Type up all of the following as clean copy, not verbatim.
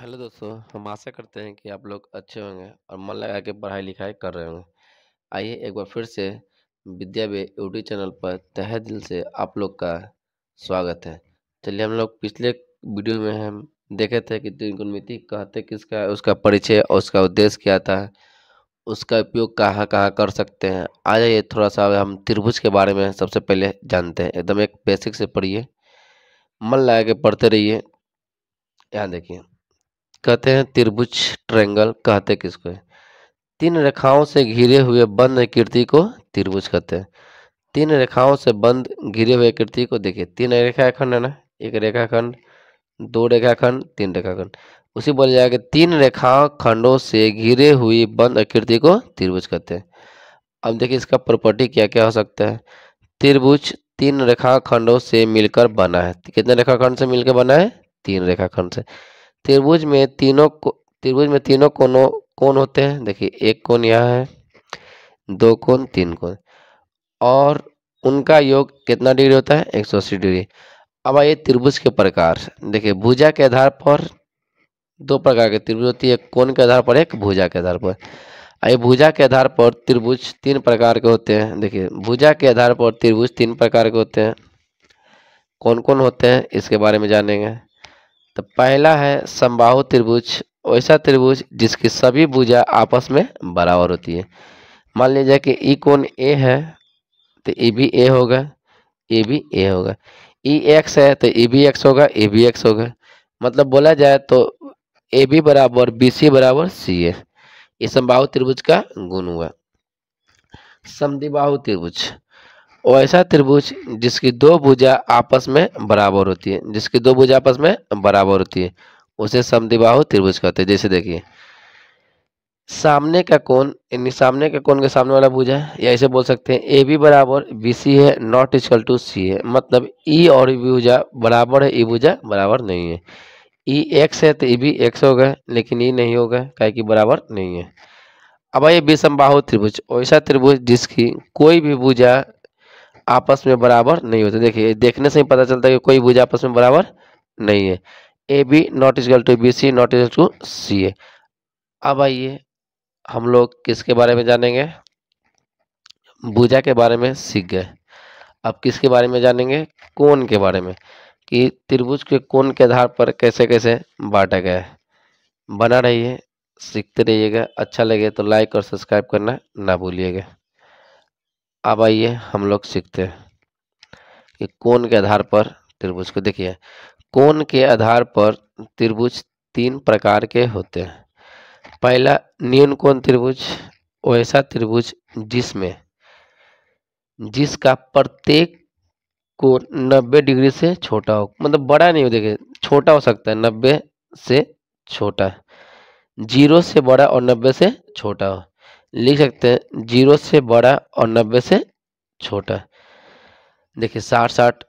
Hello दोस्तों, हम आशा करते हैं कि आप लोग अच्छे होंगे और मन लगा के पढ़ाई लिखाई कर रहे होंगे। आइए एक बार फिर से विद्या वे यूट्यूब चैनल पर तहे दिल से आप लोग का स्वागत है। चलिए, हम लोग पिछले वीडियो में हम देखे थे कि त्रिकोणमिति कहते किसका है, उसका परिचय और उसका उद्देश्य क्या था, उसका उपयोग कहाँ कहाँ कर सकते हैं। आ जाइए थोड़ा सा हम त्रिभुज के बारे में सबसे पहले जानते हैं। एकदम एक बेसिक से पढ़िए, मन लगा के पढ़ते रहिए। यहाँ देखिए, कहते हैं त्रिभुज ट्रायंगल कहते किसको है? तीन रेखाओं से घिरे हुए बंद आकृति को त्रिभुज कहते हैं। तीन रेखाओं से बंद घिरे हुए आकृति को देखिए, तीन रेखाखंड है ना, एक रेखाखंड, दो रेखाखंड, तीन रेखाखंड। उसी बोल जाएगा तीन रेखा खंडों से घिरे हुई बंद आकृति को त्रिभुज कहते हैं। अब देखिए इसका प्रॉपर्टी क्या क्या हो सकता है। त्रिभुज तीन रेखाखंडों से मिलकर बना है। कितने रेखाखंड से मिलकर बना है? तीन रेखाखंड से। त्रिभुज में तीनों कोनों कोण होते हैं। देखिए, एक कोण यहाँ है, दो कोण, तीन कोण, और उनका योग कितना डिग्री होता है? 180 डिग्री। अब आइए त्रिभुज के प्रकार। देखिए, भुजा के आधार पर दो प्रकार के त्रिभुज होती है, एक कोण के आधार पर, एक भुजा के आधार पर। आइए, भुजा के आधार पर त्रिभुज तीन प्रकार के होते हैं। देखिए, भुजा के आधार पर त्रिभुज तीन प्रकार के होते हैं। कौन कौन होते हैं इसके बारे में जानेंगे। तो पहला है समबाहु त्रिभुज, वैसा त्रिभुज जिसकी सभी भुजा आपस में बराबर होती है। मान लीजिए कि ई कोण ए है तो ए भी ए होगा, ए भी ए होगा। ई एक्स है तो ए भी एक्स होगा, ए भी एक्स होगा। मतलब बोला जाए तो ए बी बराबर बी सी बराबर सी है। ये समबाहु त्रिभुज का गुण हुआ। समद्विबाहु त्रिभुज, वैसा त्रिभुज जिसकी दो भुजा आपस में बराबर होती है, जिसकी दो भुजा आपस में बराबर होती है उसे समद्विबाहु त्रिभुज कहते हैं। जैसे देखिए, सामने का कोण यानी सामने के कोण के सामने वाला भुजा है, या ऐसे बोल सकते हैं ए बी बराबर बी सी है, नॉट इक्वल टू सी है। मतलब ई और बी भुजा बराबर है, ई भुजा बराबर नहीं है। ई एक्स है तो ई भी एक्स होगा, लेकिन ई नहीं होगा काहे कि बराबर नहीं है। अब ये विषमबाहु त्रिभुज, वैसा त्रिभुज जिसकी कोई भी भुजा आपस में बराबर नहीं होते। देखिए, देखने से ही पता चलता है कि कोई भुजा आपस में बराबर नहीं है। A B not equal to B C not equal to C है। अब आइए हम लोग किसके बारे में जानेंगे? भुजा के बारे में सीख गए। अब किसके बारे में जानेंगे? कोण के बारे में, कि त्रिभुज के कोण के आधार पर कैसे कैसे बांटा गया है। बना रहिए, सीखते रहिएगा। अच्छा लगे तो लाइक और सब्सक्राइब करना ना भूलिएगा। अब आइए हम लोग सीखते हैं कि कोण के आधार पर त्रिभुज को देखिए। कोण के आधार पर त्रिभुज तीन प्रकार के होते हैं। पहला न्यून कोण त्रिभुज, वैसा त्रिभुज जिसका प्रत्येक कोण 90 डिग्री से छोटा हो, मतलब बड़ा नहीं हो, देखिए छोटा हो सकता है, 90 से छोटा, 0 से बड़ा और 90 से छोटा हो। लिख सकते हैं 0 से बड़ा और 90 से छोटा। देखिए 60-60,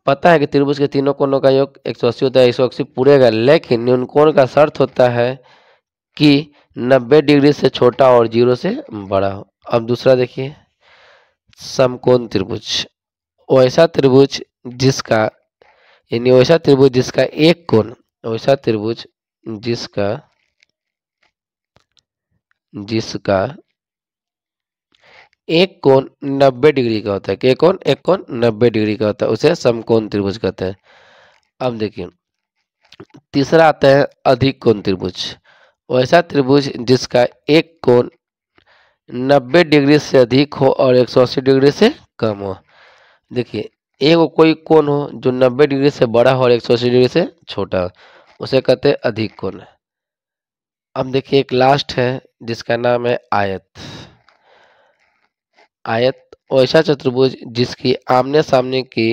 पता है कि त्रिभुज के तीनों कोणों का योग 180 होता है, 180 पूरे का, लेकिन न्यून कोण का शर्त होता है कि 90 डिग्री से छोटा और 0 से बड़ा हो। अब दूसरा देखिए, समकोण त्रिभुज, वैसा त्रिभुज जिसका यानी वैसा त्रिभुज जिसका एक कोण, वैसा त्रिभुज जिसका जिसका एक कोण 90 डिग्री का होता है, कि एक कोण 90 डिग्री का होता है, उसे समकोण त्रिभुज कहते हैं। अब देखिए तीसरा आता है अधिक कोण त्रिभुज, वैसा त्रिभुज जिसका एक कोण 90 डिग्री से अधिक हो और 180 डिग्री से कम हो। देखिए, एक कोई कोण हो जो 90 डिग्री से बड़ा हो और 180 डिग्री से छोटा हो, उसे कहते हैं अधिक कोण। अब देखिए एक लास्ट है जिसका नाम है आयत। आयत वैसा चतुर्भुज जिसकी आमने सामने की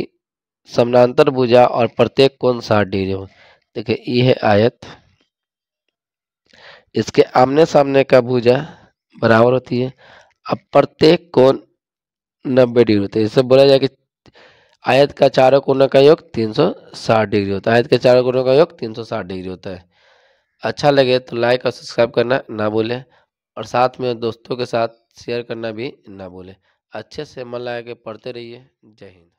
समानांतर भुजा और प्रत्येक कोण 60 डिग्री हो। देखिए ये है आयत, इसके आमने सामने का भुजा बराबर होती है, अब प्रत्येक कोण 90 डिग्री होता है। इससे बोला जाए कि आयत का चारों कोनों का योग 360 डिग्री होता है। आयत के चारों कोनों का योग 360 डिग्री होता है। अच्छा लगे तो लाइक और सब्सक्राइब करना ना भूलें, और साथ में दोस्तों के साथ शेयर करना भी ना भूलें। अच्छे से मन लगा के पढ़ते रहिए। जय हिंद।